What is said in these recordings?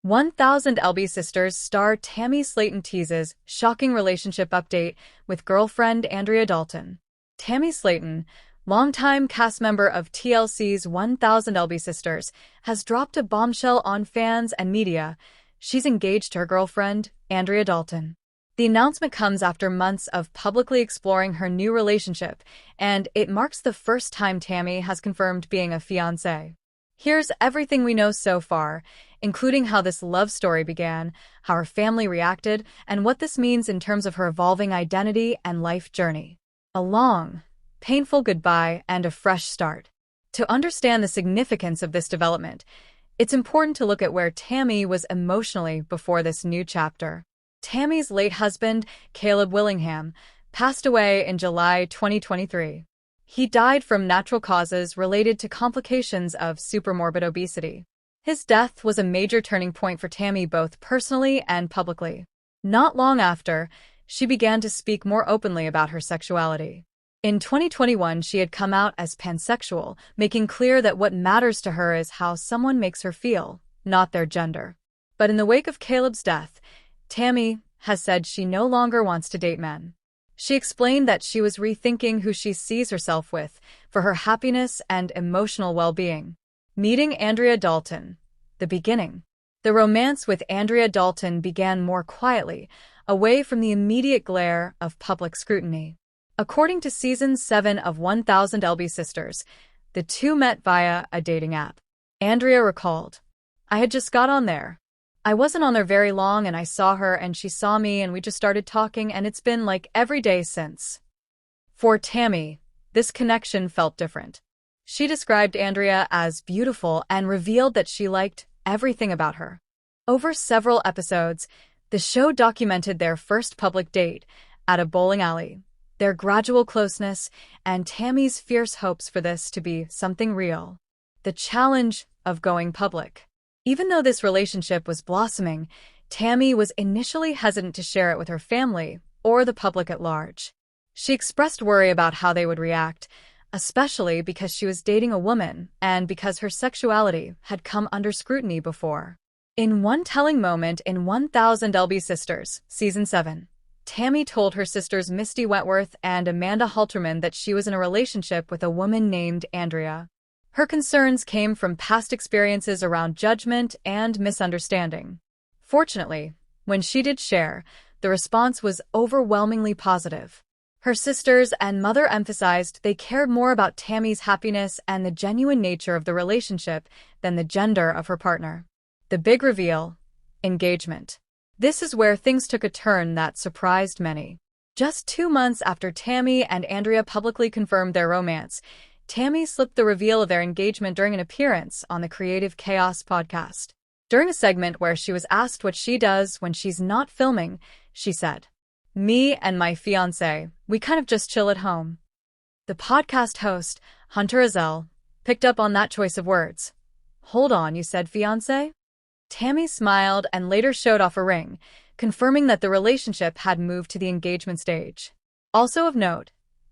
1000 LB Sisters star Tammy Slaton teases shocking relationship update with girlfriend Andrea Dalton. Tammy Slaton, longtime cast member of TLC's 1000 LB Sisters, has dropped a bombshell on fans and media. She's engaged to her girlfriend, Andrea Dalton. The announcement comes after months of publicly exploring her new relationship, and it marks the first time Tammy has confirmed being a fiancée. Here's everything we know so far, including how this love story began, how her family reacted, and what this means in terms of her evolving identity and life journey. A long, painful goodbye and a fresh start. To understand the significance of this development, it's important to look at where Tammy was emotionally before this new chapter. Tammy's late husband, Caleb Willingham, passed away in July 2023. He died from natural causes related to complications of supermorbid obesity. His death was a major turning point for Tammy both personally and publicly. Not long after, she began to speak more openly about her sexuality. In 2021, she had come out as pansexual, making clear that what matters to her is how someone makes her feel, not their gender. But in the wake of Caleb's death, Tammy has said she no longer wants to date men. She explained that she was rethinking who she sees herself with for her happiness and emotional well-being. Meeting Andrea Dalton. The beginning. The romance with Andrea Dalton began more quietly, away from the immediate glare of public scrutiny. According to Season 7 of 1000 LB Sisters, the two met via a dating app. Andrea recalled, "I had just got on there. I wasn't on there very long and I saw her and she saw me and we just started talking and it's been like every day since." For Tammy, this connection felt different. She described Andrea as beautiful and revealed that she liked everything about her. Over several episodes, the show documented their first public date at a bowling alley, their gradual closeness, and Tammy's fierce hopes for this to be something real. The challenge of going public. Even though this relationship was blossoming, Tammy was initially hesitant to share it with her family or the public at large. She expressed worry about how they would react, especially because she was dating a woman and because her sexuality had come under scrutiny before. In one telling moment in 1000 LB Sisters, Season 7, Tammy told her sisters Misty Wentworth and Amanda Halterman that she was in a relationship with a woman named Andrea. Her concerns came from past experiences around judgment and misunderstanding. Fortunately, when she did share, the response was overwhelmingly positive. Her sisters and mother emphasized they cared more about Tammy's happiness and the genuine nature of the relationship than the gender of her partner. The big reveal: engagement. This is where things took a turn that surprised many. Just 2 months after Tammy and Andrea publicly confirmed their romance, Tammy slipped the reveal of their engagement during an appearance on the Creative Chaos podcast. During a segment where she was asked what she does when she's not filming, she said, "Me and my fiancé, we kind of just chill at home." The podcast host, Hunter Azell, picked up on that choice of words. "Hold on, you said fiancé?" Tammy smiled and later showed off a ring, confirming that the relationship had moved to the engagement stage. Also of note,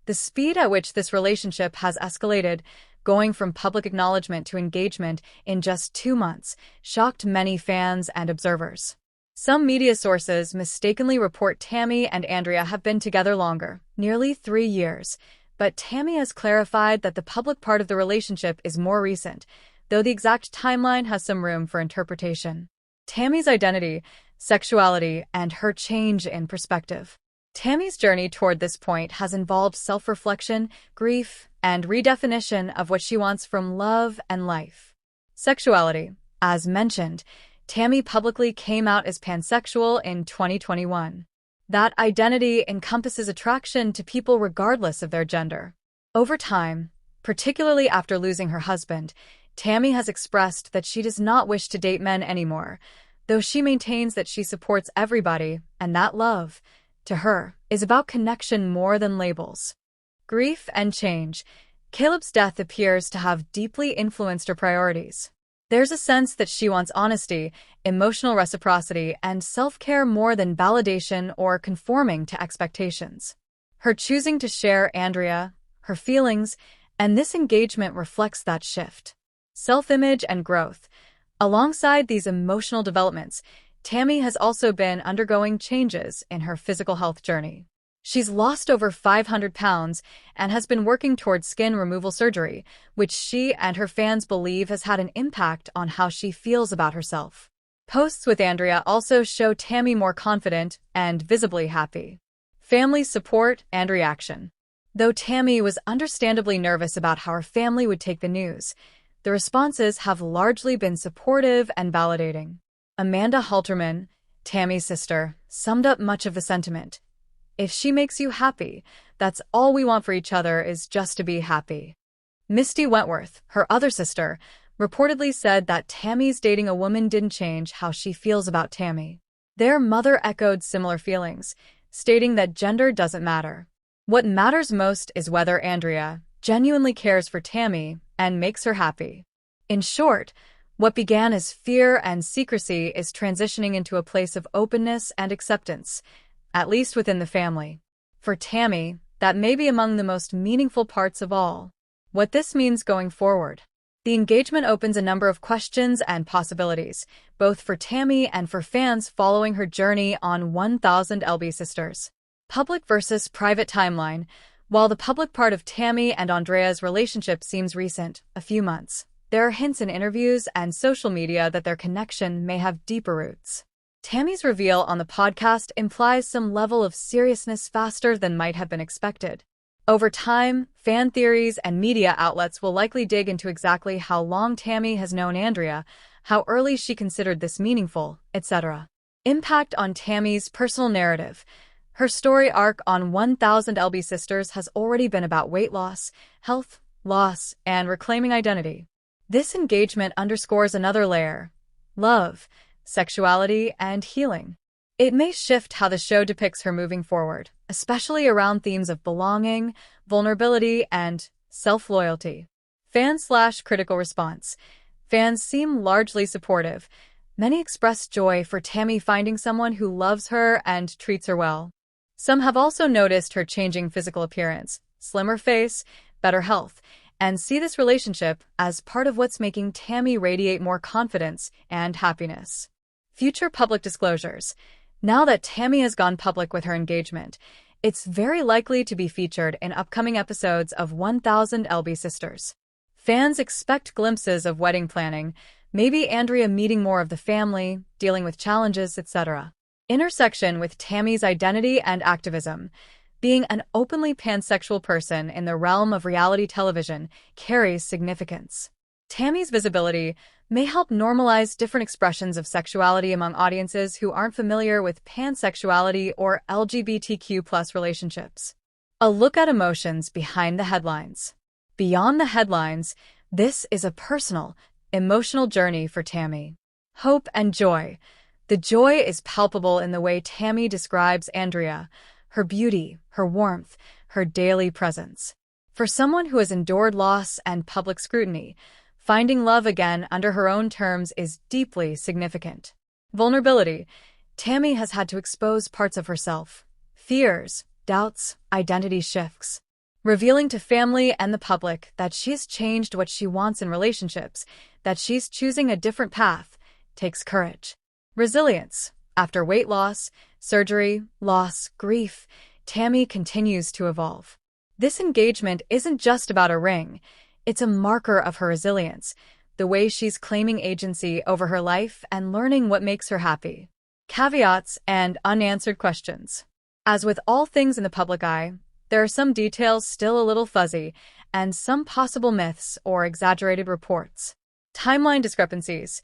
the speed at which this relationship has escalated, going from public acknowledgement to engagement in just 2 months, shocked many fans and observers. Some media sources mistakenly report Tammy and Andrea have been together longer, nearly 3 years, but Tammy has clarified that the public part of the relationship is more recent, though the exact timeline has some room for interpretation. Tammy's identity, sexuality, and her change in perspective. Tammy's journey toward this point has involved self-reflection, grief, and redefinition of what she wants from love and life. Sexuality. As mentioned, Tammy publicly came out as pansexual in 2021. That identity encompasses attraction to people regardless of their gender. Over time, particularly after losing her husband, Tammy has expressed that she does not wish to date men anymore, though she maintains that she supports everybody and that love, to her, is about connection more than labels. Grief and change. Caleb's death appears to have deeply influenced her priorities. There's a sense that she wants honesty, emotional reciprocity, and self-care more than validation or conforming to expectations. Her choosing to share Andrea, her feelings, and this engagement reflects that shift. Self-image and growth. Alongside these emotional developments, Tammy has also been undergoing changes in her physical health journey. She's lost over 500 pounds and has been working towards skin removal surgery, which she and her fans believe has had an impact on how she feels about herself. Posts with Andrea also show Tammy more confident and visibly happy. Family support and reaction. Though Tammy was understandably nervous about how her family would take the news, the responses have largely been supportive and validating. Amanda Halterman, Tammy's sister, summed up much of the sentiment. "If she makes you happy, that's all we want for each other is just to be happy." Misty Wentworth, her other sister, reportedly said that Tammy's dating a woman didn't change how she feels about Tammy. Their mother echoed similar feelings, stating that gender doesn't matter. What matters most is whether Andrea genuinely cares for Tammy and makes her happy. In short, what began as fear and secrecy is transitioning into a place of openness and acceptance, at least within the family. For Tammy, that may be among the most meaningful parts of all. What this means going forward. The engagement opens a number of questions and possibilities, both for Tammy and for fans following her journey on 1000 LB Sisters. Public versus private timeline. While the public part of Tammy and Andrea's relationship seems recent, a few months, there are hints in interviews and social media that their connection may have deeper roots. Tammy's reveal on the podcast implies some level of seriousness faster than might have been expected. Over time, fan theories and media outlets will likely dig into exactly how long Tammy has known Andrea, how early she considered this meaningful, etc. Impact on Tammy's personal narrative. Her story arc on 1000 LB Sisters has already been about weight loss, health, loss, and reclaiming identity. This engagement underscores another layer: love, sexuality, and healing. It may shift how the show depicts her moving forward, especially around themes of belonging, vulnerability, and self-loyalty. Fan/critical response. Fans seem largely supportive. Many express joy for Tammy finding someone who loves her and treats her well. Some have also noticed her changing physical appearance, slimmer face, better health, and see this relationship as part of what's making Tammy radiate more confidence and happiness. Future public disclosures. Now that Tammy has gone public with her engagement, it's very likely to be featured in upcoming episodes of 1000 LB Sisters. Fans expect glimpses of wedding planning, maybe Andrea meeting more of the family, dealing with challenges, etc. Intersection with Tammy's identity and activism. Being an openly pansexual person in the realm of reality television carries significance. Tammy's visibility may help normalize different expressions of sexuality among audiences who aren't familiar with pansexuality or LGBTQ+ relationships. A look at emotions behind the headlines. Beyond the headlines, this is a personal, emotional journey for Tammy. Hope and joy. The joy is palpable in the way Tammy describes Andrea, her beauty, her warmth, her daily presence. For someone who has endured loss and public scrutiny, finding love again under her own terms is deeply significant. Vulnerability. Tammy has had to expose parts of herself, fears, doubts, identity shifts, revealing to family and the public that she's changed what she wants in relationships, that she's choosing a different path, takes courage. Resilience. After weight loss, surgery, loss, grief, Tammy continues to evolve. This engagement isn't just about a ring. It's a marker of her resilience, the way she's claiming agency over her life and learning what makes her happy. Caveats and unanswered questions. As with all things in the public eye, there are some details still a little fuzzy and some possible myths or exaggerated reports. Timeline discrepancies.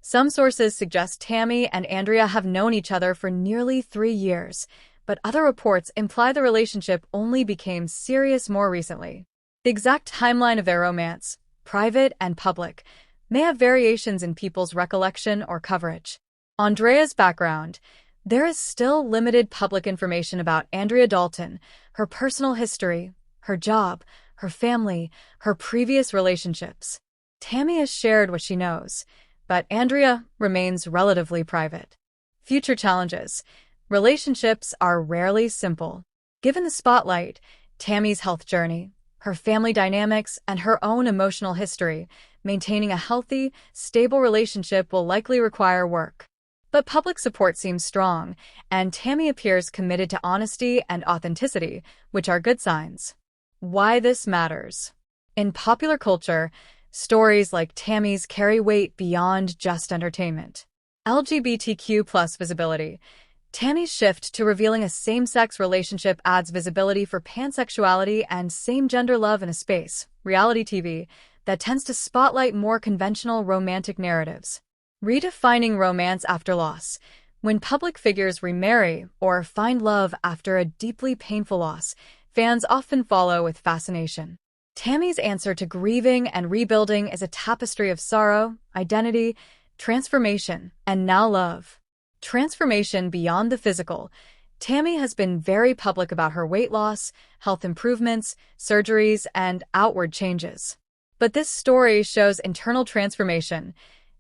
Some sources suggest Tammy and Andrea have known each other for nearly 3 years, but other reports imply the relationship only became serious more recently. The exact timeline of their romance, private and public, may have variations in people's recollection or coverage. Andrea's background. There is still limited public information about Andrea Dalton, her personal history, her job, her family, her previous relationships. Tammy has shared what she knows, but Andrea remains relatively private. Future challenges. Relationships are rarely simple. Given the spotlight, Tammy's health journey, her family dynamics, and her own emotional history, maintaining a healthy, stable relationship will likely require work. But public support seems strong, and Tammy appears committed to honesty and authenticity, which are good signs. Why this matters. In popular culture, stories like Tammy's carry weight beyond just entertainment. LGBTQ+ visibility. Tammy's shift to revealing a same-sex relationship adds visibility for pansexuality and same-gender love in a space, reality TV, that tends to spotlight more conventional romantic narratives. Redefining romance after loss. When public figures remarry or find love after a deeply painful loss, fans often follow with fascination. Tammy's answer to grieving and rebuilding is a tapestry of sorrow, identity, transformation, and now love. Transformation beyond the physical. Tammy has been very public about her weight loss, health improvements, surgeries, and outward changes. But this story shows internal transformation,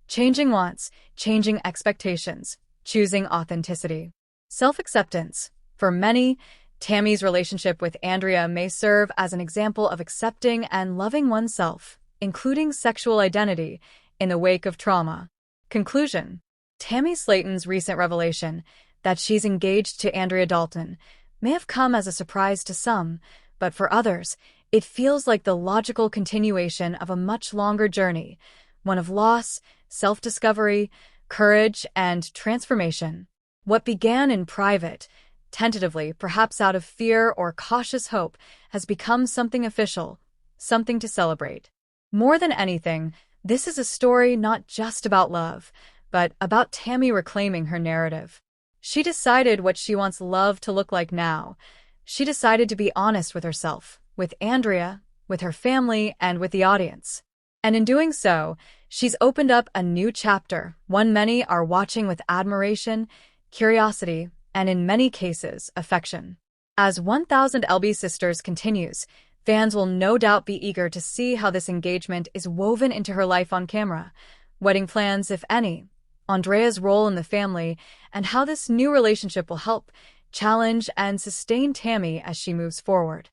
changing wants, changing expectations, choosing authenticity. Self-acceptance. For many, Tammy's relationship with Andrea may serve as an example of accepting and loving oneself, including sexual identity, in the wake of trauma. Conclusion. Tammy Slaton's recent revelation that she's engaged to Andrea Dalton may have come as a surprise to some, but for others, it feels like the logical continuation of a much longer journey, one of loss, self-discovery, courage, and transformation. What began in private, tentatively, perhaps out of fear or cautious hope, has become something official, something to celebrate. More than anything, this is a story not just about love, but about Tammy reclaiming her narrative. She decided what she wants love to look like now. She decided to be honest with herself, with Andrea, with her family, and with the audience. And in doing so, she's opened up a new chapter, one many are watching with admiration, curiosity, and in many cases, affection. As 1000 LB Sisters continues, fans will no doubt be eager to see how this engagement is woven into her life on camera, wedding plans, if any, Andrea's role in the family, and how this new relationship will help, challenge, and sustain Tammy as she moves forward.